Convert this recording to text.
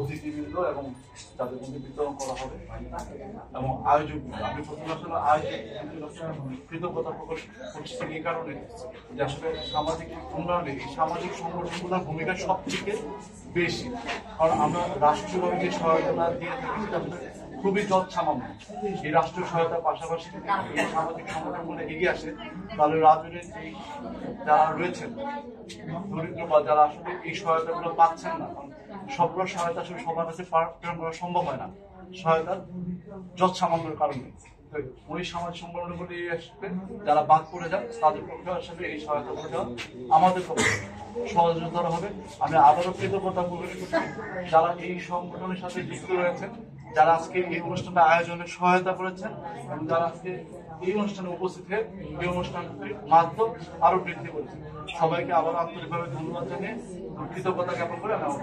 অতিথিবৃন্দ এবং যাদের মধ্যে বিতরণ করা হবে এবং আয়োজক আমি প্রথমে আসলে আয়োজক কৃতজ্ঞতা প্রকাশ করছি এই কারণে যে আসলে সামাজিক উন্নয়নে এই সামাজিক সংগঠনগুলোর ভূমিকা সবথেকে বেশি। কারণ আমরা রাষ্ট্রীয়ভাবে যে সহায়তা দিয়ে থাকি সেটা আসলে খুবই যৎসামান্য। এই রাষ্ট্রীয় সহায়তার পাশাপাশি এই সামাজিক সংগঠনগুলো এগিয়ে আসে তাহলে রাজনীতির এই যারা রয়েছেন দরিদ্র বা যারা আসলে এই সহায়তাগুলো পাচ্ছেন না, সবগুলো সহায়তা আসলে সবার কাছে প্রেরণ করা সম্ভব হয় না সহায়তা যৎসামান্যের কারণে। ওই সামাজিক সংগঠনগুলি আসবে যারা বাদ পড়ে যান তাদের পক্ষে আসলে এই সহায়তা দেওয়া আমাদের পক্ষে সহযোগিতা হবে। আমি আবারও কৃতজ্ঞতা প্রকাশ করছি যারা এই সংগঠনের সাথে যুক্ত রয়েছেন, যারা আজকে এই অনুষ্ঠানটা আয়োজনে সহায়তা করেছেন এবং যারা আজকে এই অনুষ্ঠানে উপস্থিত হয়ে এই অনুষ্ঠানটির মাধ্যম আরো বৃদ্ধি করেছেন। সবাইকে আবার আন্তরিকভাবে ধন্যবাদ জানিয়ে কৃতজ্ঞতা জ্ঞাপন করে আমি আমার